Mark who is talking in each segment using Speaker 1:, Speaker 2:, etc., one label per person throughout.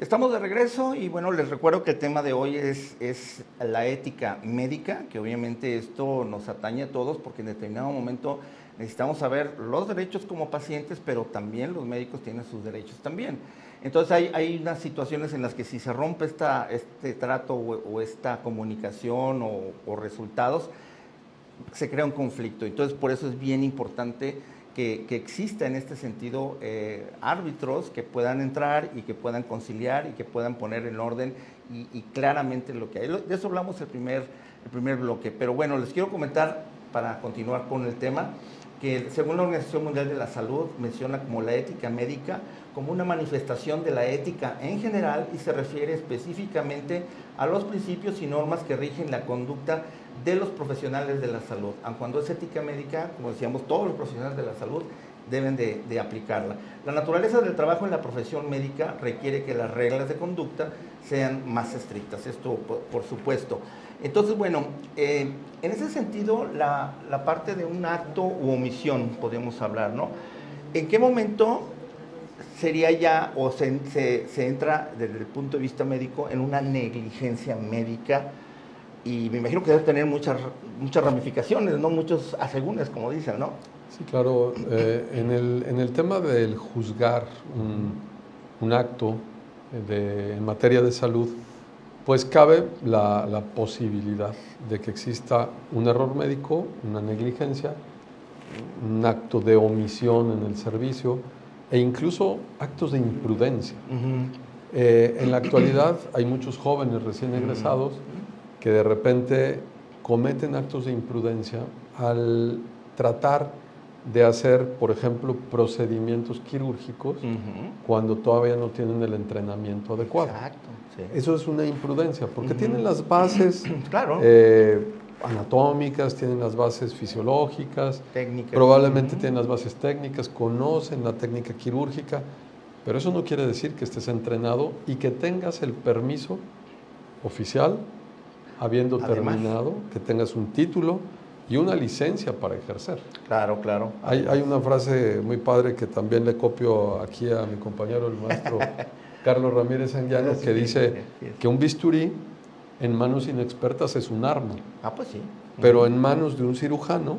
Speaker 1: Estamos de regreso y bueno, les recuerdo que el tema de hoy es la ética médica, que obviamente esto nos atañe a todos porque en determinado momento necesitamos saber los derechos como pacientes, pero también los médicos tienen sus derechos también. Entonces hay unas situaciones en las que si se rompe este trato o esta comunicación o resultados, se crea un conflicto. Entonces por eso es bien importante que exista en este sentido árbitros que puedan entrar y que puedan conciliar y que puedan poner en orden y claramente lo que hay. De eso hablamos el primer bloque. Pero bueno, les quiero comentar, para continuar con el tema, que según la Organización Mundial de la Salud menciona como la ética médica como una manifestación de la ética en general y se refiere específicamente a los principios y normas que rigen la conducta de los profesionales de la salud. Aun cuando es ética médica, como decíamos, todos los profesionales de la salud deben de aplicarla. La naturaleza del trabajo en la profesión médica requiere que las reglas de conducta sean más estrictas, esto por supuesto. Entonces, bueno, en ese sentido, la parte de un acto u omisión, podemos hablar, ¿no? ¿En qué momento sería ya o se entra desde el punto de vista médico en una negligencia médica? Y me imagino que debe tener muchas ramificaciones, ¿no? Muchos asegúnes, como dicen, ¿no?
Speaker 2: Sí, claro. En el tema del juzgar un acto en materia de salud, pues cabe la posibilidad de que exista un error médico, una negligencia, un acto de omisión en el servicio e incluso actos de imprudencia. En la actualidad hay muchos jóvenes recién egresados que de repente cometen actos de imprudencia al tratar de hacer, por ejemplo, procedimientos quirúrgicos cuando todavía no tienen el entrenamiento adecuado.
Speaker 1: Exacto, sí.
Speaker 2: Eso es una imprudencia, porque tienen las bases
Speaker 1: claro.
Speaker 2: Anatómicas, tienen las bases fisiológicas,
Speaker 1: técnicas.
Speaker 2: Probablemente tienen las bases técnicas, conocen la técnica quirúrgica, pero eso no quiere decir que estés entrenado y que tengas el permiso oficial, habiendo terminado, que tengas un título y una licencia para ejercer.
Speaker 1: Claro, claro.
Speaker 2: Hay una frase muy padre que también le copio aquí a mi compañero, el maestro Carlos Ramírez Anguiano, que dice que un bisturí en manos inexpertas es un arma.
Speaker 1: Ah, pues sí.
Speaker 2: Pero en manos de un cirujano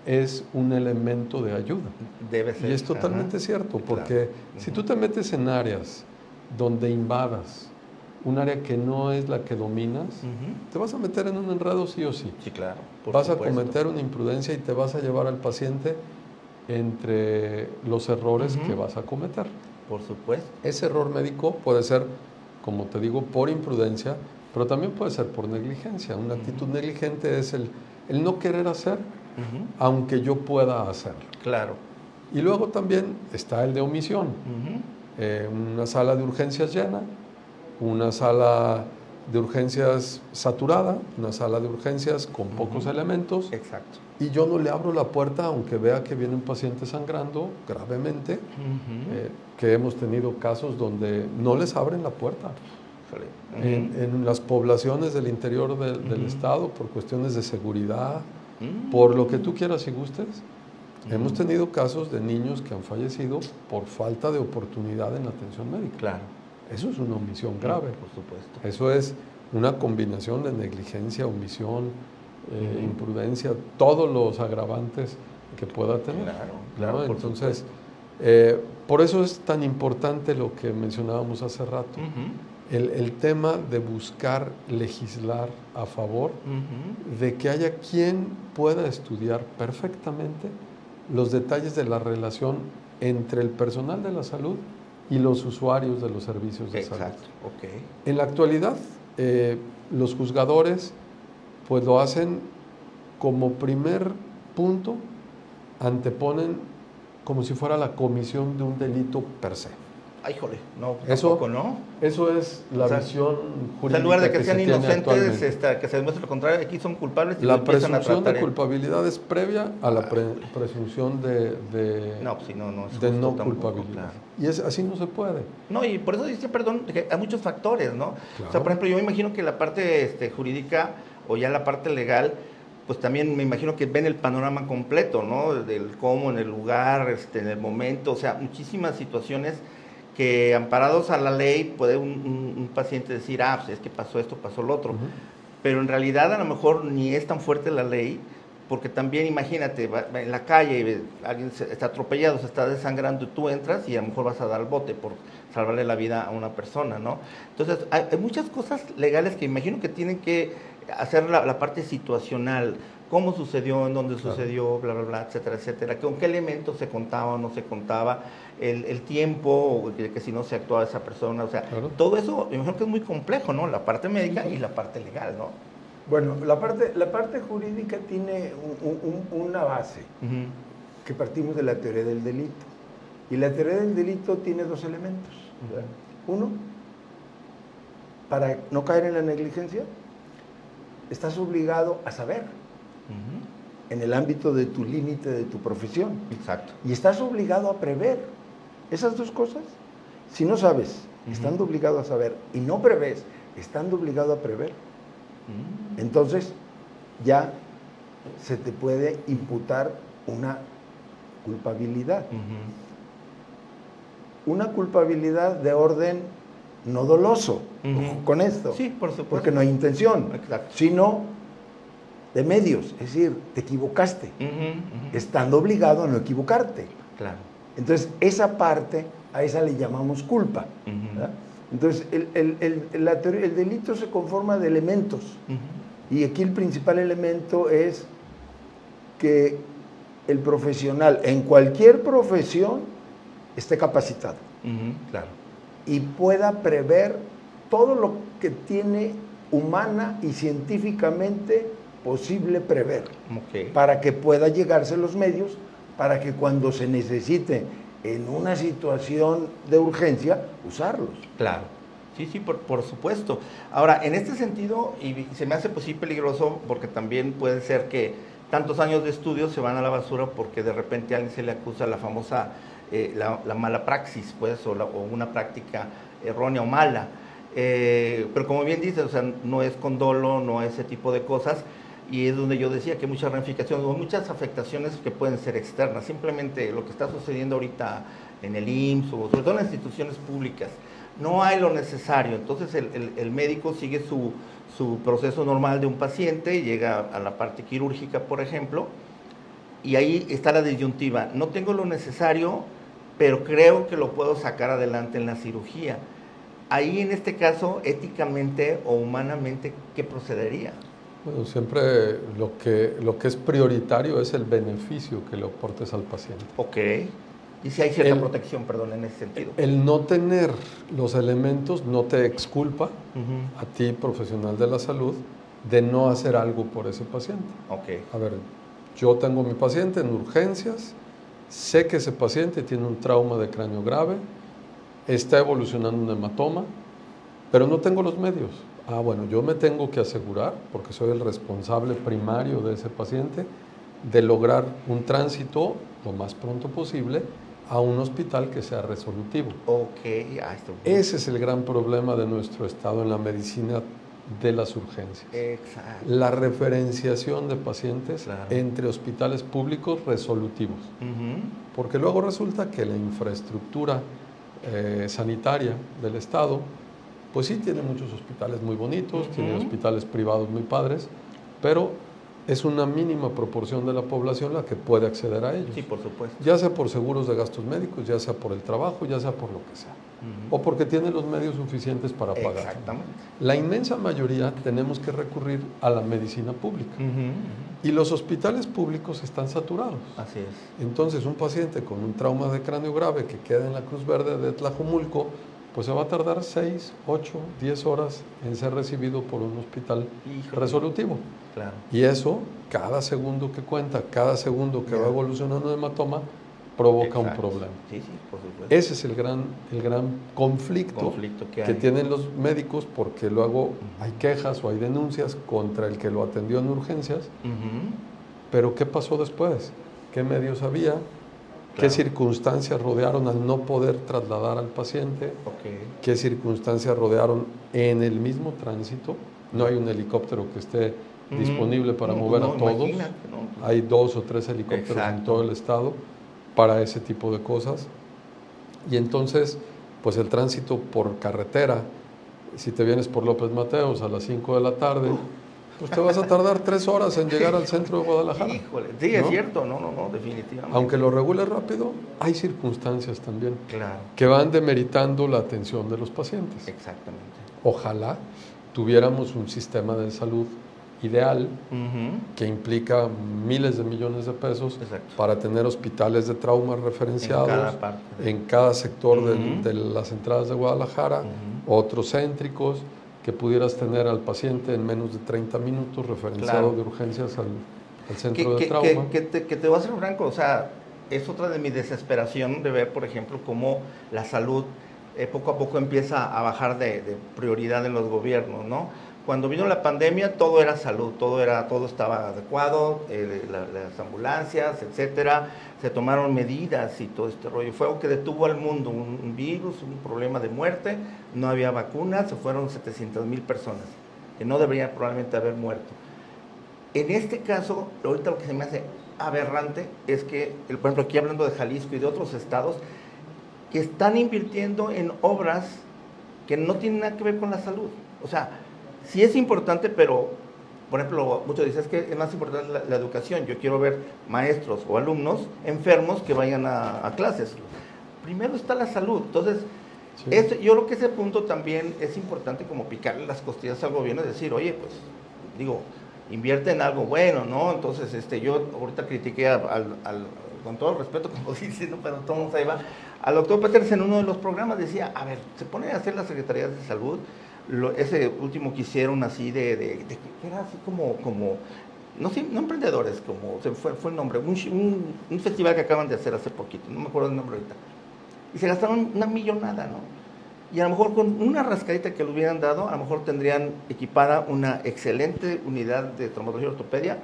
Speaker 2: es un elemento de ayuda.
Speaker 1: Debe ser.
Speaker 2: Y es totalmente cierto, porque si tú te metes en áreas donde invadas un área que no es la que dominas, te vas a meter en un enredo sí o sí.
Speaker 1: Sí, claro.
Speaker 2: Vas a cometer una imprudencia y te vas a llevar al paciente entre los errores que vas a cometer.
Speaker 1: Por supuesto.
Speaker 2: Ese error médico puede ser, como te digo, por imprudencia, pero también puede ser por negligencia. Una actitud negligente es el no querer hacer, aunque yo pueda hacerlo.
Speaker 1: Claro.
Speaker 2: Y luego también está el de omisión. Una sala de urgencias llena, una sala de urgencias saturada, una sala de urgencias con pocos elementos.
Speaker 1: Exacto.
Speaker 2: Y yo no le abro la puerta, aunque vea que viene un paciente sangrando gravemente, que hemos tenido casos donde no les abren la puerta. En las poblaciones del interior del estado, por cuestiones de seguridad, por lo que tú quieras y gustes, hemos tenido casos de niños que han fallecido por falta de oportunidad en la atención médica.
Speaker 1: Claro.
Speaker 2: Eso es una omisión grave.
Speaker 1: Por supuesto.
Speaker 2: Eso es una combinación de negligencia, omisión, imprudencia, todos los agravantes que pueda tener.
Speaker 1: Claro.
Speaker 2: ¿no? Entonces, por eso es tan importante lo que mencionábamos hace rato. El tema de buscar legislar a favor de que haya quien pueda estudiar perfectamente los detalles de la relación entre el personal de la salud y los usuarios de los servicios de salud.
Speaker 1: Okay.
Speaker 2: En la actualidad, los juzgadores pues lo hacen como primer punto, anteponen como si fuera la comisión de un delito per se.
Speaker 1: Ay, jole, no,
Speaker 2: eso,
Speaker 1: tampoco, ¿no?
Speaker 2: Eso es la visión jurídica.
Speaker 1: En lugar de que sean inocentes, que se demuestre lo contrario, aquí son culpables y
Speaker 2: la presunción de culpabilidad es previa a la presunción de no culpabilidad. Claro. Y así no se puede.
Speaker 1: No, y por eso dice, perdón, que hay muchos factores, ¿no? Claro. O sea, por ejemplo, yo me imagino que la parte jurídica o ya la parte legal, pues también me imagino que ven el panorama completo, ¿no? Del cómo, en el lugar, en el momento, o sea, muchísimas situaciones que amparados a la ley puede un paciente decir, pues es que pasó esto, pasó lo otro. Pero en realidad a lo mejor ni es tan fuerte la ley, porque también imagínate, va en la calle, alguien está atropellado, se está desangrando y tú entras y a lo mejor vas a dar el bote por salvarle la vida a una persona, ¿no? Entonces hay muchas cosas legales que imagino que tienen que hacer la parte situacional, cómo sucedió, en dónde sucedió, bla, bla, bla, etcétera, etcétera, con qué elementos se contaba o no se contaba, el tiempo, que si no se actuaba esa persona, o sea, todo eso, me imagino que es muy complejo, ¿no? La parte médica y la parte legal, ¿no?
Speaker 3: Bueno, la parte jurídica tiene una base, que partimos de la teoría del delito. Y la teoría del delito tiene dos elementos. Uno, para no caer en la negligencia, estás obligado a saber, en el ámbito de tu límite de tu profesión.
Speaker 1: Exacto.
Speaker 3: Y estás obligado a prever. Esas dos cosas, si no sabes, estando obligado a saber, y no prevés, estando obligado a prever, entonces ya se te puede imputar una culpabilidad. Una culpabilidad de orden no doloso, con esto.
Speaker 1: Sí, por supuesto.
Speaker 3: Porque no hay intención, sino de medios. Es decir, te equivocaste, estando obligado a no equivocarte.
Speaker 1: Claro.
Speaker 3: Entonces, esa parte, a esa le llamamos culpa. Entonces, el delito se conforma de elementos. Y aquí el principal elemento es que el profesional, en cualquier profesión, esté capacitado.
Speaker 1: Claro.
Speaker 3: Y pueda prever todo lo que tiene humana y científicamente posible prever. Para que pueda llegarse los medios, para que cuando se necesite en una situación de urgencia, usarlos.
Speaker 1: Claro, sí, por supuesto. Ahora, en este sentido, y se me hace pues sí peligroso, porque también puede ser que tantos años de estudio se van a la basura porque de repente a alguien se le acusa la famosa, la mala praxis, pues, o una práctica errónea o mala. Pero como bien dices, o sea, no es con dolo, no es ese tipo de cosas, y es donde yo decía que hay muchas ramificaciones o muchas afectaciones que pueden ser externas. Simplemente lo que está sucediendo ahorita en el IMSS o sobre todo en las instituciones públicas, no hay lo necesario. Entonces el médico sigue su proceso normal de un paciente, llega a la parte quirúrgica, por ejemplo, y ahí está la disyuntiva. No tengo lo necesario, pero creo que lo puedo sacar adelante en la cirugía. Ahí en este caso, éticamente o humanamente, ¿qué procedería?
Speaker 2: Bueno, siempre lo que es prioritario es el beneficio que le aportes al paciente.
Speaker 1: Ok. Y si hay cierta protección, perdón, en ese sentido.
Speaker 2: El no tener los elementos no te exculpa a ti, profesional de la salud, de no hacer algo por ese paciente.
Speaker 1: Ok.
Speaker 2: A ver, yo tengo mi paciente en urgencias, sé que ese paciente tiene un trauma de cráneo grave, está evolucionando un hematoma, pero no tengo los medios. Bueno, yo me tengo que asegurar, porque soy el responsable primario de ese paciente, de lograr un tránsito lo más pronto posible a un hospital que sea resolutivo.
Speaker 1: Ok.
Speaker 2: Ese es el gran problema de nuestro estado en la medicina de las urgencias.
Speaker 1: Exacto.
Speaker 2: La referenciación de pacientes entre hospitales públicos resolutivos. Porque luego resulta que la infraestructura sanitaria del estado, pues sí tiene muchos hospitales muy bonitos, tiene hospitales privados muy padres, pero es una mínima proporción de la población la que puede acceder a ellos.
Speaker 1: Sí, por supuesto.
Speaker 2: Ya sea por seguros de gastos médicos, ya sea por el trabajo, ya sea por lo que sea. O porque tiene los medios suficientes para pagar.
Speaker 1: Exactamente.
Speaker 2: La inmensa mayoría tenemos que recurrir a la medicina pública. Y los hospitales públicos están saturados.
Speaker 1: Así es.
Speaker 2: Entonces, un paciente con un trauma de cráneo grave que queda en la Cruz Verde de Tlajomulco, pues se va a tardar 6, 8, 10 horas en ser recibido por un hospital resolutivo.
Speaker 1: Claro.
Speaker 2: Y eso, cada segundo que cuenta, cada segundo que va evolucionando el hematoma, provoca un problema.
Speaker 1: Sí, por supuesto.
Speaker 2: Ese es el gran conflicto que tienen los médicos, porque luego hay quejas o hay denuncias contra el que lo atendió en urgencias. Pero ¿qué pasó después? ¿Qué medios había? ¿Qué circunstancias rodearon al no poder trasladar al paciente? ¿Qué circunstancias rodearon en el mismo tránsito? No hay un helicóptero que esté disponible para mover a todos. Hay 2 o 3 helicópteros en todo el estado para ese tipo de cosas. Y entonces pues el tránsito por carretera, si te vienes por López Mateos a las 5 de la tarde, pues te vas a tardar 3 horas en llegar al centro de Guadalajara.
Speaker 1: Híjole, sí,
Speaker 2: ¿no?
Speaker 1: es cierto, no, definitivamente.
Speaker 2: Aunque lo regules rápido, hay circunstancias también
Speaker 1: Claro,
Speaker 2: que van demeritando la atención de los pacientes.
Speaker 1: exactamente.
Speaker 2: Ojalá tuviéramos un sistema de salud ideal que implica miles de millones de pesos
Speaker 1: Exacto.
Speaker 2: para tener hospitales de trauma referenciados
Speaker 1: En cada parte.
Speaker 2: en cada sector de las entradas de Guadalajara, otros céntricos, que pudieras tener al paciente en menos de 30 minutos referenciado de urgencias al centro de trauma.
Speaker 1: Que te voy a ser franco, o sea, es otra de mi desesperación de ver, por ejemplo, cómo la salud poco a poco empieza a bajar de prioridad en los gobiernos, ¿no? Cuando vino la pandemia todo era salud, todo estaba adecuado, las ambulancias, etcétera, se tomaron medidas y todo este rollo. Fue algo que detuvo al mundo, un virus, un problema de muerte, no había vacunas, se fueron 700,000 personas, que no deberían probablemente haber muerto. En este caso, ahorita lo que se me hace aberrante es que, por ejemplo, aquí hablando de Jalisco y de otros estados, que están invirtiendo en obras que no tienen nada que ver con la salud. O sea, sí es importante, pero, por ejemplo, muchos dicen que es más importante la educación. Yo quiero ver maestros o alumnos enfermos que vayan a clases. Primero está la salud. Entonces, yo creo que ese punto también es importante, como picarle las costillas al gobierno y decir, oye, pues, digo, invierte en algo bueno, ¿no? Entonces, yo ahorita critiqué con todo el respeto, como dice, ¿no? Pero todo el mundo ahí va, al doctor Peters en uno de los programas decía, a ver, se pone a hacer las secretarías de salud, ese último que hicieron así que era así como no sé, no emprendedores, como fue el nombre, un festival que acaban de hacer hace poquito, no me acuerdo el nombre ahorita, y se gastaron una millonada, ¿no? Y a lo mejor con una rascadita que le hubieran dado, a lo mejor tendrían equipada una excelente unidad de traumatología y ortopedia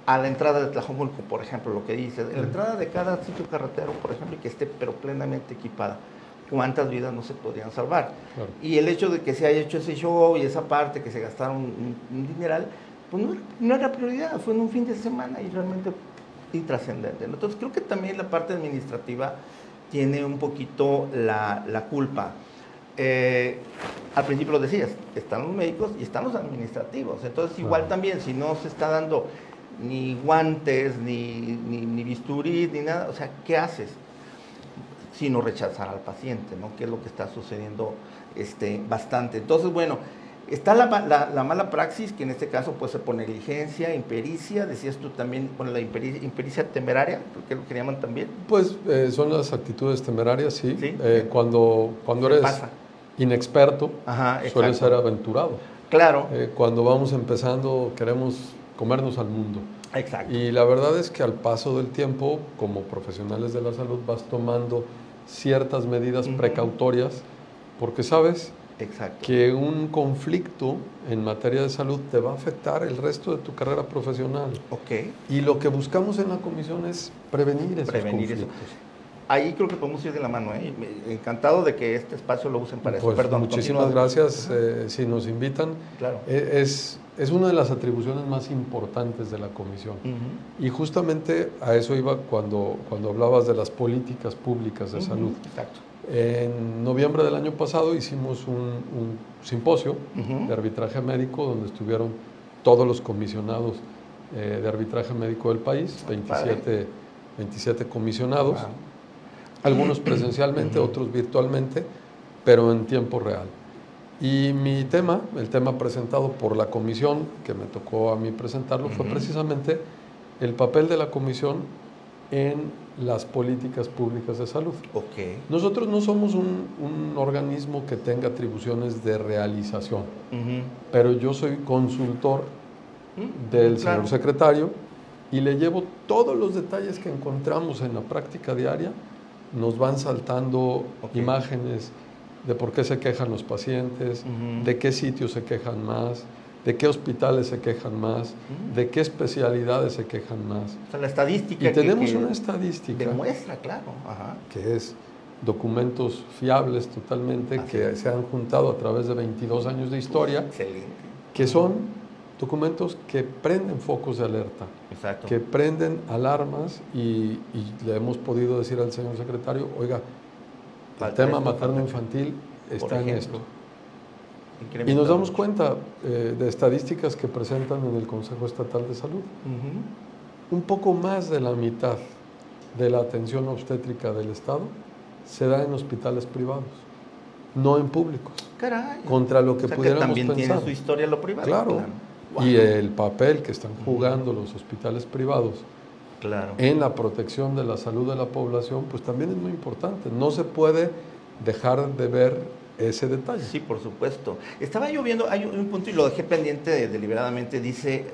Speaker 1: a la entrada de Tlajomulco, por ejemplo, lo que dice, la entrada de cada sitio carretero, por ejemplo, y que esté pero plenamente equipada. ¿Cuántas vidas no se podrían salvar? Claro. Y el hecho de que se haya hecho ese show y esa parte que se gastaron un dineral, pues no era prioridad, fue en un fin de semana y realmente intrascendente. Entonces creo que también la parte administrativa tiene un poquito la culpa. Al principio lo decías, están los médicos y están los administrativos. Entonces igual también, si no se está dando ni guantes, ni bisturí, ni nada, o sea, ¿qué haces? Sino rechazar al paciente, ¿no? Que es lo que está sucediendo bastante. Entonces, bueno, está la mala praxis, que en este caso puede ser por negligencia, impericia, decías tú también, bueno, la impericia temeraria, que es lo que llaman también.
Speaker 2: Pues son las actitudes temerarias, sí.
Speaker 1: ¿Sí?
Speaker 2: Cuando eres inexperto, suele ser aventurado.
Speaker 1: Claro.
Speaker 2: Cuando vamos empezando, queremos comernos al mundo.
Speaker 1: Exacto.
Speaker 2: Y la verdad es que al paso del tiempo, como profesionales de la salud, vas tomando ciertas medidas precautorias, porque sabes que un conflicto en materia de salud te va a afectar el resto de tu carrera profesional.
Speaker 1: Okay.
Speaker 2: Y lo que buscamos en la comisión es prevenir esos conflictos.
Speaker 1: Ahí creo que podemos ir de la mano, ¿eh? Encantado de que este espacio lo usen para eso. Perdón,
Speaker 2: muchísimas gracias. Si nos invitan,
Speaker 1: claro.
Speaker 2: Es una de las atribuciones más importantes de la comisión. Y justamente a eso iba cuando hablabas de las políticas públicas de salud.
Speaker 1: Exacto.
Speaker 2: En noviembre del año pasado hicimos un simposio de arbitraje médico donde estuvieron todos los comisionados de arbitraje médico del país, 27 comisionados. Wow. Algunos presencialmente, otros virtualmente, pero en tiempo real. Y mi tema, el tema presentado por la comisión, que me tocó a mí presentarlo, fue precisamente el papel de la comisión en las políticas públicas de salud.
Speaker 1: Okay.
Speaker 2: Nosotros no somos un organismo que tenga atribuciones de realización, pero yo soy consultor del señor secretario y le llevo todos los detalles que encontramos en la práctica diaria. Nos van saltando imágenes de por qué se quejan los pacientes, de qué sitios se quejan más, de qué hospitales se quejan más, de qué especialidades se quejan más.
Speaker 1: O sea, la estadística.
Speaker 2: Y tenemos una estadística.
Speaker 1: Demuestra, claro.
Speaker 2: Que es documentos fiables totalmente, que se han juntado a través de 22 años de historia.
Speaker 1: Excelente.
Speaker 2: Que son documentos que prenden focos de alerta.
Speaker 1: Exacto.
Speaker 2: Que prenden alarmas y le hemos podido decir al señor secretario, oiga, El tema materno-infantil está en esto. Y nos damos cuenta de estadísticas que presentan en el Consejo Estatal de Salud. Un poco más de la mitad de la atención obstétrica del Estado se da en hospitales privados, no en públicos.
Speaker 1: Caray.
Speaker 2: Contra lo que pudiéramos
Speaker 1: también
Speaker 2: pensar.
Speaker 1: Tiene su historia lo privado.
Speaker 2: Claro.
Speaker 1: Wow.
Speaker 2: Y el papel que están jugando los hospitales privados en la protección de la salud de la población, pues también es muy importante. No se puede dejar de ver ese detalle.
Speaker 1: Sí, por supuesto. Estaba yo viendo, hay un punto y lo dejé pendiente deliberadamente, dice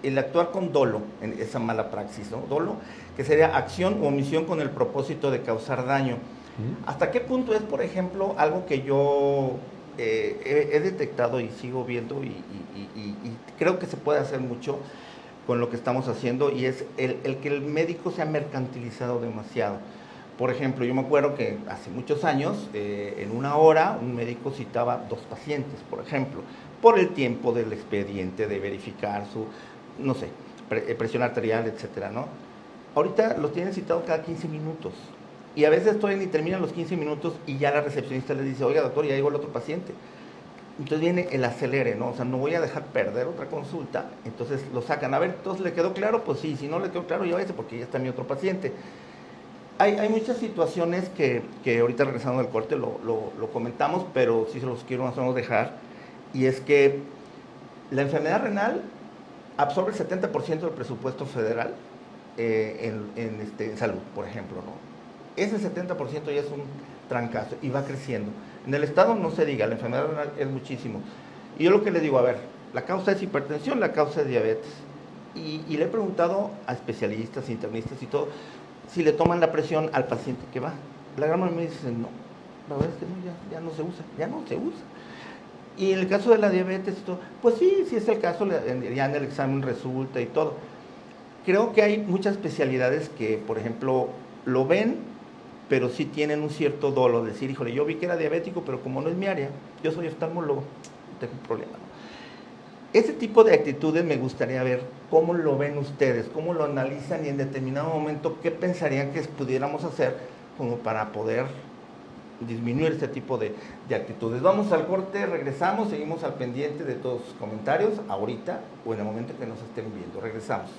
Speaker 1: el actuar con dolo, en esa mala praxis, ¿no? Dolo, que sería acción o omisión con el propósito de causar daño. ¿Hasta qué punto es, por ejemplo, algo que yo he detectado y sigo viendo y creo que se puede hacer mucho con lo que estamos haciendo, y es el que el médico se ha mercantilizado demasiado? Por ejemplo, yo me acuerdo que hace muchos años, en una hora, un médico citaba 2 pacientes, por ejemplo, por el tiempo del expediente, de verificar su, no sé, presión arterial, etcétera, ¿no? Ahorita los tienen citados cada 15 minutos. Y a veces todavía ni terminan los 15 minutos y ya la recepcionista le dice, oiga, doctor, ya llegó el otro paciente. Entonces viene el acelere, ¿no? O sea, no voy a dejar perder otra consulta. Entonces lo sacan. A ver, entonces, ¿le quedó claro? Pues sí, si no le quedó claro, ya váyase porque ya está mi otro paciente. Hay muchas situaciones que ahorita regresando del corte lo comentamos, pero sí se los quiero más o menos dejar. Y es que la enfermedad renal absorbe el 70% del presupuesto federal en salud, por ejemplo, ¿no? Ese 70% ya es un trancazo y va creciendo. En el estado no se diga, la enfermedad renal es muchísimo. Y yo lo que le digo, a ver, la causa es hipertensión, la causa es diabetes. Y le he preguntado a especialistas, internistas y todo, si le toman la presión al paciente que va. La gran mayoría me dice, no, la verdad es que no, ya no se usa, ya no se usa. Y en el caso de la diabetes y todo, pues sí, sí es el caso, ya en el examen resulta y todo. Creo que hay muchas especialidades que, por ejemplo, lo ven, pero sí tienen un cierto dolo, decir, híjole, yo vi que era diabético, pero como no es mi área, yo soy oftalmólogo, no tengo problema, ¿no? Ese tipo de actitudes me gustaría ver cómo lo ven ustedes, cómo lo analizan y en determinado momento qué pensarían que pudiéramos hacer como para poder disminuir este tipo de actitudes. Vamos al corte, regresamos, seguimos al pendiente de todos sus comentarios ahorita o en el momento que nos estén viendo. Regresamos.